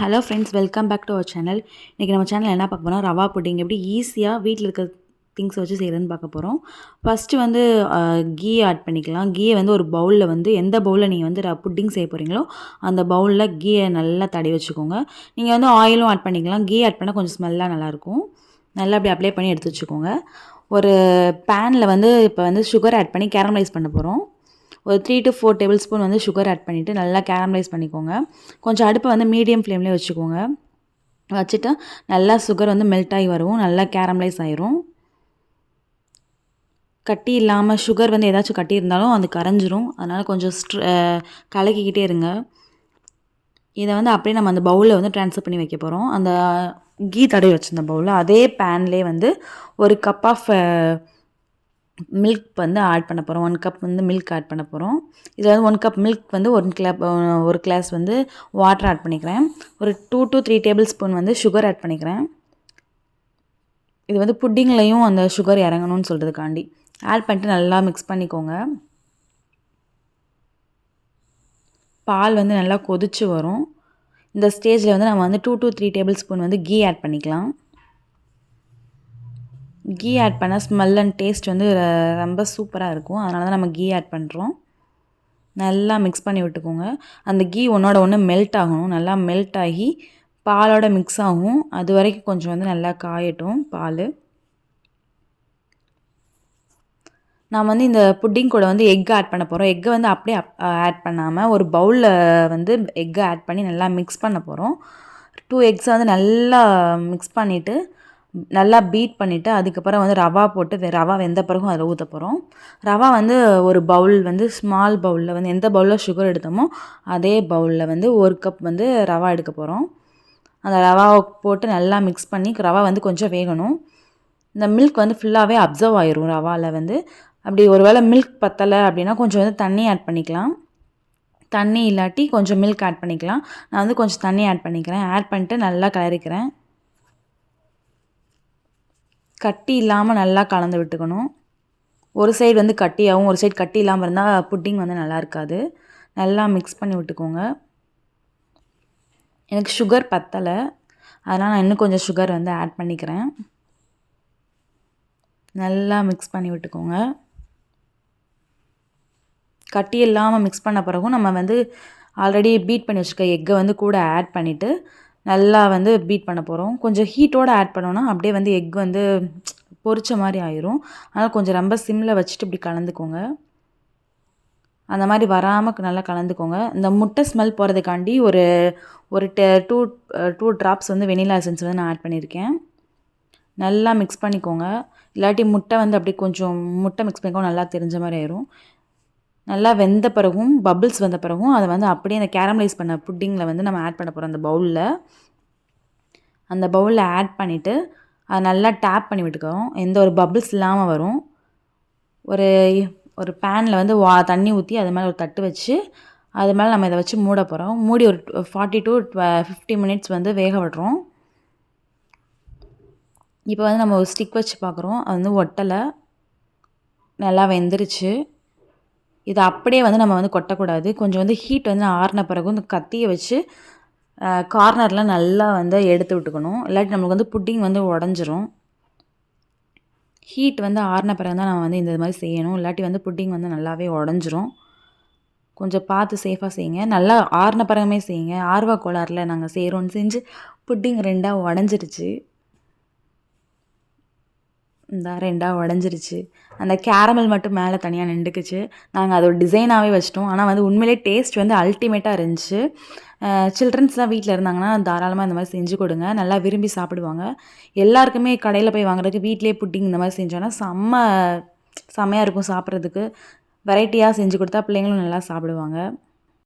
Hello friends, welcome back to our channel. இன்றைக்கி நம்ம channel என்ன பார்க்க போகிறோம், ரவா புட்டிங் எப்படி ஈஸியாக வீட்டில் இருக்க திங்ஸ் வச்சு செய்கிறதுன்னு பார்க்க போகிறோம். ஃபஸ்ட்டு வந்து கீ ஆட் பண்ணிக்கலாம். கீயை வந்து ஒரு பவுலில் வந்து எந்த பவுலில் நீங்கள் வந்து புட்டிங் செய்ய போகிறீங்களோ அந்த பவுலில் கீயை நல்லா தடவி வச்சுக்கோங்க. நீங்கள் வந்து ஆயிலும் ஆட் பண்ணிக்கலாம். கீ ஆட் பண்ணால் கொஞ்சம் ஸ்மெல்லாக நல்லாயிருக்கும். நல்லா அப்படி அப்ளை பண்ணி எடுத்து வச்சுக்கோங்க. ஒரு பேனில் வந்து இப்போ வந்து சுகர் ஆட் பண்ணி கேரமலைஸ் பண்ண போகிறோம். ஒரு 3 to 4 டேபிள் ஸ்பூன் வந்து சுகர் ஆட் பண்ணிவிட்டு நல்லா கேரமலைஸ் பண்ணிக்கோங்க. கொஞ்சம் அடுப்பை வந்து மீடியம் ஃப்ளேம்லேயே வச்சுக்கோங்க. வச்சுட்டு நல்லா சுகர் வந்து மெல்ட் ஆகி வரும், நல்லா கேரமலைஸ் ஆயிரும். கட்டி இல்லாமல் சுகர் வந்து ஏதாச்சும் கட்டி இருந்தாலும் அது கரைஞ்சிரும். அதனால் கொஞ்சம் கலக்கிக்கிட்டே இருங்க. இதை வந்து அப்படியே நம்ம அந்த பவுலில் வந்து ட்ரான்ஸ்ஃபர் பண்ணி வைக்க போகிறோம். அந்த கீ தடவி வச்சுருந்த பவுலில் அதே பேன்லேயே வந்து ஒரு கப் ஆஃப் மில்க் வந்து ஆட் பண்ண போகிறோம். 1 கப் வந்து மில்க் ஆட் பண்ண போகிறோம். இதில் வந்து 1 கப் மில்க் வந்து ஒரு கிளாஸ் வந்து வாட்டர் ஆட் பண்ணிக்கிறேன். ஒரு 2 to 3 டேபிள் ஸ்பூன் வந்து சுகர் ஆட் பண்ணிக்கிறேன். இது வந்து புட்டிங்லேயும் அந்த சுகர் இறங்கணும்னு சொல்கிறதுக்காண்டி ஆட் பண்ணிட்டு நல்லா மிக்ஸ் பண்ணிக்கோங்க. பால் வந்து நல்லா கொதிச்சு வரும். இந்த ஸ்டேஜில் வந்து நம்ம வந்து 2 to 3 டேபிள் ஸ்பூன் வந்து கீ ஆட் பண்ணிக்கலாம். கீ ஆட் பண்ணால் ஸ்மெல் அண்ட் டேஸ்ட் வந்து ரொம்ப சூப்பராக இருக்கும். அதனால தான் நம்ம கீ ஆட் பண்ணுறோம். நல்லா மிக்ஸ் பண்ணி விட்டுக்கோங்க. அந்த கீ ஒன்றோட ஒன்று மெல்ட் ஆகணும். நல்லா மெல்ட் ஆகி பாலோட மிக்ஸ் ஆகும். அது வரைக்கும் கொஞ்சம் வந்து நல்லா காயட்டும் பால். நான் வந்து இந்த புட்டிங் கூட வந்து எக் ஆட் பண்ண போகிறோம். எக்கை வந்து அப்படியே ஆட் பண்ணாமல் ஒரு பவுலில் வந்து எக்கை ஆட் பண்ணி நல்லா மிக்ஸ் பண்ண போகிறோம். 2 எக்ஸை வந்து நல்லா மிக்ஸ் பண்ணிவிட்டு நல்லா பீட் பண்ணிவிட்டு அதுக்கப்புறம் வந்து ரவா போட்டு ரவா வெந்த பிறகும் அதில் ஊற்ற போகிறோம். ரவா வந்து ஒரு பவுல் வந்து ஸ்மால் பவுலில் வந்து எந்த பவுலில் சுகர் எடுத்தோமோ அதே பவுலில் வந்து 1 கப் வந்து ரவா எடுக்க போகிறோம். அந்த ரவாவை போட்டு நல்லா மிக்ஸ் பண்ணி ரவா வந்து கொஞ்சம் வேகணும். இந்த மில்க் வந்து ஃபுல்லாகவே அப்சர்வ் ஆயிரும் ரவாவில் வந்து. அப்படி ஒரு வேளை மில்க் பத்தலை அப்படின்னா கொஞ்சம் வந்து தண்ணி ஆட் பண்ணிக்கலாம். தண்ணி இல்லாட்டி கொஞ்சம் மில்க் ஆட் பண்ணிக்கலாம். நான் வந்து கொஞ்சம் தண்ணி ஆட் பண்ணிக்கிறேன். ஆட் பண்ணிட்டு நல்லா கிளறிக்கிறேன். கட்டி இல்லாமல் நல்லா கலந்து விட்டுக்கணும். ஒரு சைடு வந்து கட்டியாகவும் ஒரு சைடு கட்டி இல்லாமல் இருந்தால் புட்டிங் வந்து நல்லா இருக்காது. நல்லா மிக்ஸ் பண்ணி விட்டுக்கோங்க. எனக்கு சுகர் பத்தலை, அதனால் நான் இன்னும் கொஞ்சம் சுகர் வந்து ஆட் பண்ணிக்கிறேன். நல்லா மிக்ஸ் பண்ணி விட்டுக்கோங்க. கட்டி இல்லாமல் மிக்ஸ் பண்ண பிறகும் நம்ம வந்து ஆல்ரெடி பீட் பண்ணி வச்சுருக்க எக்கை வந்து கூட ஆட் பண்ணிவிட்டு நல்லா வந்து பீட் பண்ண போகிறோம். கொஞ்சம் ஹீட்டோடு ஆட் பண்ணோன்னா அப்படியே வந்து எக் வந்து பொரிச்ச மாதிரி ஆயிரும். அதனால் கொஞ்சம் ரொம்ப சிம்மில் வச்சுட்டு இப்படி கலந்துக்கோங்க. அந்த மாதிரி வராமல் நல்லா கலந்துக்கோங்க. இந்த முட்டை ஸ்மெல் போகிறதுக்காண்டி ஒரு ஒரு 2 ட்ராப்ஸ் வந்து வெனிலா எசன்ஸ் வந்து நான் ஆட் பண்ணியிருக்கேன். நல்லா மிக்ஸ் பண்ணிக்கோங்க. இல்லாட்டி முட்டை வந்து அப்படியே கொஞ்சம் முட்டை மிக்ஸ் பண்ணிக்கோங்க, நல்லா தெரிஞ்ச மாதிரி ஆயிரும். நல்லா வெந்த பிறகும் பபிள்ஸ் வந்த பிறகும் அதை வந்து அப்படியே அந்த கேரமலைஸ் பண்ண புட்டிங்கில் வந்து நம்ம ஆட் பண்ண போகிறோம். அந்த பவுலில் ஆட் பண்ணிவிட்டு அதை நல்லா டேப் பண்ணி விட்டுக்கிறோம். எந்த ஒரு பபிள்ஸ் இல்லாமல் வரும். ஒரு பேனில் வந்து தண்ணி ஊற்றி அது மேலே ஒரு தட்டு வச்சு அது மேலே நம்ம இதை வச்சு மூட போகிறோம். மூடி ஒரு 40 to 50 மினிட்ஸ் வந்து வேக விடுறோம். இப்போ வந்து நம்ம ஒரு ஸ்டிக் வச்சு பார்க்குறோம். அது வந்து ஒட்டலை, நல்லா வெந்துருச்சு. இதை அப்படியே வந்து நம்ம வந்து கொட்டக்கூடாது. கொஞ்சம் வந்து ஹீட் வந்து ஆறின பிறகு இந்த கத்தியை வச்சு கார்னரில் நல்லா வந்து எடுத்து விட்டுக்கணும். இல்லாட்டி நம்மளுக்கு வந்து புட்டிங் வந்து உடஞ்சிரும். ஹீட் வந்து ஆறின பிறகு தான் நம்ம வந்து இந்த மாதிரி செய்யணும். இல்லாட்டி வந்து புட்டிங் வந்து நல்லாவே உடஞ்சிரும். கொஞ்சம் பார்த்து சேஃபாக செய்யுங்க. நல்லா ஆறின பிறகுமே செய்யுங்க. ஆர்வ கோளாறில் நாங்கள் செய்கிறோன்னு செஞ்சு புட்டிங் 2ஆக உடஞ்சிருச்சு. இந்த 2ஆக உடஞ்சிருச்சு. அந்த கேரமல் மட்டும் மேலே தனியாக நின்றுக்குச்சு. நாங்கள் அதை ஒரு டிசைனாகவே வச்சிட்டோம். ஆனால் வந்து உண்மையிலே டேஸ்ட் வந்து அல்டிமேட்டாக இருந்துச்சு. சில்ட்ரன்ஸ்லாம் வீட்டில் இருந்தாங்கன்னா தாராளமாக இந்த மாதிரி செஞ்சு கொடுங்க. நல்லா விரும்பி சாப்பிடுவாங்க. எல்லாருக்குமே கடையில் போய் வாங்குறதுக்கு வீட்டிலே புட்டிங் இந்த மாதிரி செஞ்சோன்னா செம்மையாக இருக்கும் சாப்பிட்றதுக்கு. வெரைட்டியாக செஞ்சு கொடுத்தா பிள்ளைங்களும் நல்லா சாப்பிடுவாங்க.